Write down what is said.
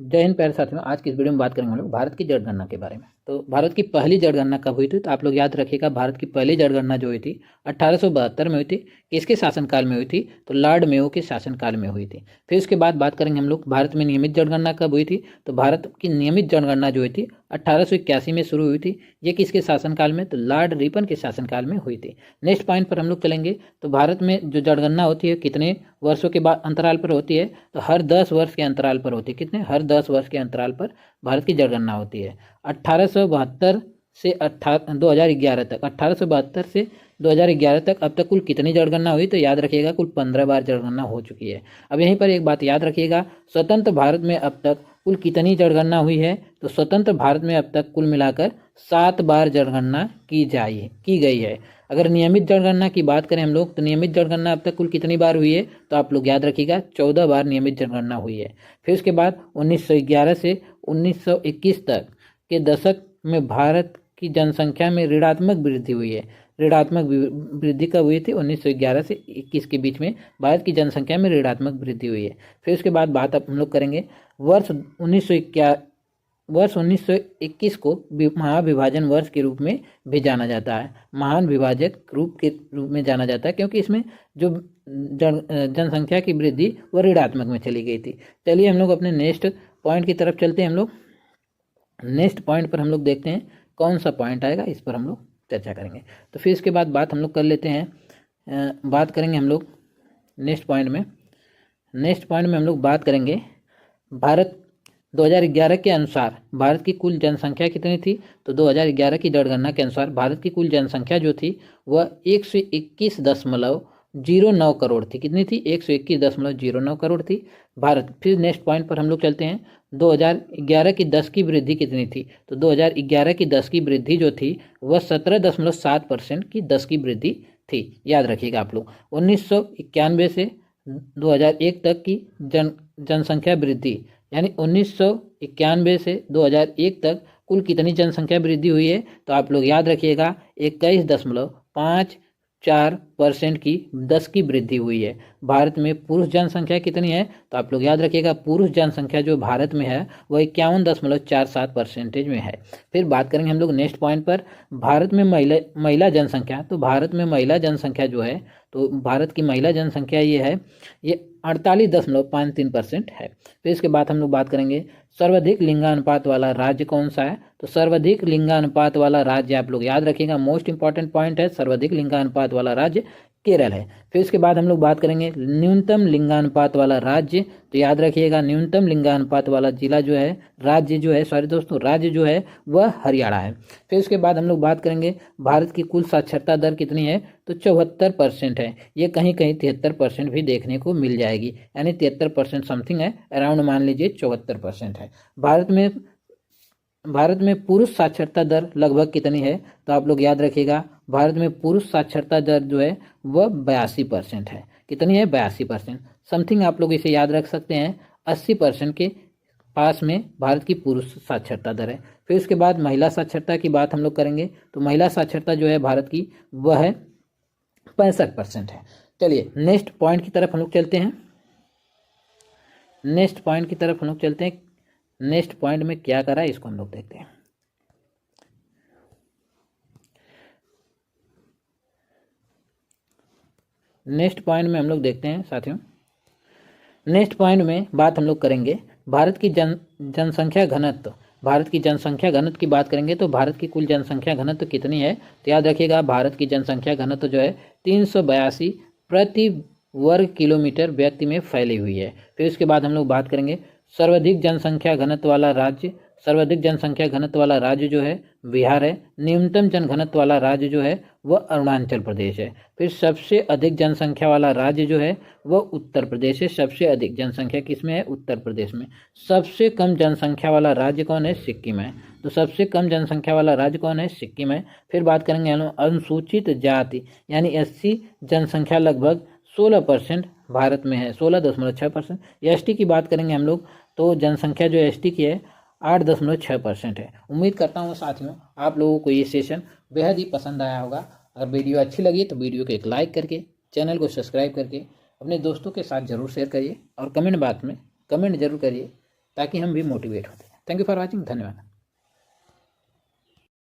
जय हिंद प्यारे साथियों। आज की इस वीडियो में बात करेंगे हम लोग भारत की जनगणना के बारे में। तो भारत की पहली जनगणना कब हुई थी? तो आप लोग याद रखिएगा, भारत की पहली जनगणना जो हुई थी 1872 में हुई थी। किसके शासनकाल में हुई थी? तो लॉर्ड मेयो के शासनकाल में हुई थी। फिर उसके बाद बात करेंगे हम लोग भारत में नियमित जनगणना कब हुई थी। तो भारत की नियमित जनगणना जो हुई थी 1881 में शुरू हुई थी। ये किसके शासनकाल में? तो लॉर्ड रिपन के शासनकाल में हुई थी। नेक्स्ट पॉइंट पर हम लोग चलेंगे। तो भारत में जो जनगणना होती है कितने वर्षों के बाद अंतराल पर होती है? तो हर 10 वर्ष के अंतराल पर होती है। कितने? हर 10 वर्ष के अंतराल पर भारत की जनगणना होती है। 1872 से 2011 तक, 1872 से 2011 तक अब तक कुल कितनी जनगणना हुई? तो याद रखिएगा, कुल 15 बार जनगणना हो चुकी है। अब यहीं पर एक बात याद रखिएगा, स्वतंत्र भारत में अब तक कुल कितनी जनगणना हुई है? तो स्वतंत्र भारत में अब तक कुल मिलाकर 7 बार जनगणना की गई है। अगर नियमित जनगणना की बात करें हम लोग, तो नियमित जनगणना अब तक कुल कितनी बार हुई है? तो आप लोग याद रखिएगा, 14 बार नियमित जनगणना हुई है। फिर उसके बाद 1911 से 1921 तक के दशक में भारत की जनसंख्या में ऋणात्मक वृद्धि हुई है। ऋणात्मक वृद्धि कब हुई थी? 1911 से 21 के बीच में भारत की जनसंख्या में ऋणात्मक वृद्धि हुई है। फिर उसके बाद बात हम लोग करेंगे वर्ष 1921 को महाविभाजन वर्ष के रूप में भी जाना जाता है। महान विभाजक रूप के रूप में जाना जाता है, क्योंकि इसमें जो जनसंख्या की वृद्धि वो ऋणात्मक में चली गई थी। चलिए हम लोग अपने नेक्स्ट पॉइंट की तरफ चलते हैं। हम लोग नेक्स्ट पॉइंट पर हम लोग देखते हैं कौन सा पॉइंट आएगा, इस पर हम लोग चर्चा करेंगे। तो फिर इसके बाद बात हम लोग कर लेते हैं, बात करेंगे हम लोग नेक्स्ट पॉइंट में हम लोग बात करेंगे भारत 2011 के अनुसार भारत की कुल जनसंख्या कितनी थी? तो 2011 की जनगणना के अनुसार भारत की कुल जनसंख्या जो थी वह 121.09 करोड़ थी। कितनी थी? 121.09 करोड़ थी भारत। फिर नेक्स्ट पॉइंट पर हम लोग चलते हैं, 2011 की 10 की वृद्धि कितनी थी? तो 2011 की 10 की वृद्धि जो थी वह 17.7% की 10 की वृद्धि थी। याद रखिएगा आप लोग, 1991 से 2001 तक की जनसंख्या वृद्धि, यानी 1991 से 2001 तक कुल कितनी जनसंख्या वृद्धि हुई है? तो आप लोग याद रखिएगा, 21.54% की 10 की वृद्धि हुई है। भारत में पुरुष जनसंख्या कितनी है? तो आप लोग याद रखिएगा, पुरुष जनसंख्या जो भारत में है वह 51.47% में है। फिर बात करेंगे हम लोग नेक्स्ट पॉइंट पर, भारत में महिला जनसंख्या। तो भारत में महिला जनसंख्या जो है, तो भारत की महिला जनसंख्या ये 48.53% है। फिर इसके बाद हम लोग बात करेंगे सर्वाधिक लिंगानुपात वाला राज्य कौन सा है? तो सर्वाधिक लिंगानुपात वाला राज्य आप लोग याद रखिएगा, मोस्ट इंपॉर्टेंट पॉइंट है, सर्वाधिक लिंगानुपात वाला राज्य केरल है। फिर इसके बाद हम लोग बात करेंगे न्यूनतम लिंगानुपात वाला राज्य। तो याद रखिएगा, न्यूनतम लिंगानुपात वाला जिला जो है, राज्य जो है, सॉरी दोस्तों, राज्य जो है वह हरियाणा है। फिर उसके बाद हम लोग बात करेंगे भारत की कुल साक्षरता दर कितनी है? तो 74% है। ये कहीं कहीं 73% भी देखने को मिल जाएगी, यानी 73% समथिंग है, अराउंड मान लीजिए 74% है। भारत में पुरुष साक्षरता दर लगभग कितनी है? तो आप लोग याद रखिएगा, भारत में पुरुष साक्षरता दर जो है वह 82% है। कितनी है? 82% समथिंग, आप लोग इसे याद रख सकते हैं। 80% के पास में भारत की पुरुष साक्षरता दर है। फिर उसके बाद महिला साक्षरता की बात हम लोग करेंगे। तो महिला साक्षरता जो है भारत की वह है 65% है। चलिए नेक्स्ट पॉइंट की तरफ हम लोग चलते हैं। नेक्स्ट पॉइंट में क्या करा है इसको हम लोग देखते हैं। नेक्स्ट पॉइंट में हम लोग देखते हैं साथियों, नेक्स्ट पॉइंट में बात हम लोग करेंगे भारत की जनसंख्या घनत्व। भारत की जनसंख्या घनत्व की बात करेंगे तो भारत की कुल जनसंख्या घनत्व कितनी है? तो याद रखिएगा, भारत की जनसंख्या घनत्व जो है 382 प्रति वर्ग किलोमीटर व्यक्ति में फैली हुई है। फिर उसके बाद हम लोग बात करेंगे सर्वाधिक जनसंख्या घनत्व वाला राज्य। सर्वाधिक जनसंख्या घनत्व वाला राज्य जो है बिहार है। न्यूनतम जनघनत्व वाला राज्य जो है वह अरुणाचल प्रदेश है। फिर सबसे अधिक जनसंख्या वाला राज्य जो है वह उत्तर प्रदेश है। सबसे अधिक जनसंख्या किसमें है? उत्तर प्रदेश में। सबसे कम जनसंख्या वाला राज्य कौन है? सिक्किम है। तो सबसे कम जनसंख्या वाला राज्य कौन है? सिक्किम है। फिर बात करेंगे हम लोग अनुसूचित जाति यानी SC जनसंख्या लगभग 16% भारत में है, 16.6%। ST की बात करेंगे हम लोग तो जनसंख्या जो ST की है 8.6% है। उम्मीद करता हूँ साथियों आप लोगों को ये सेशन बेहद ही पसंद आया होगा। अगर वीडियो अच्छी लगी तो वीडियो को एक लाइक करके, चैनल को सब्सक्राइब करके अपने दोस्तों के साथ ज़रूर शेयर करिए और कमेंट जरूर करिए ताकि हम भी मोटिवेट होते हैं। थैंक यू फॉर वॉचिंग, धन्यवाद।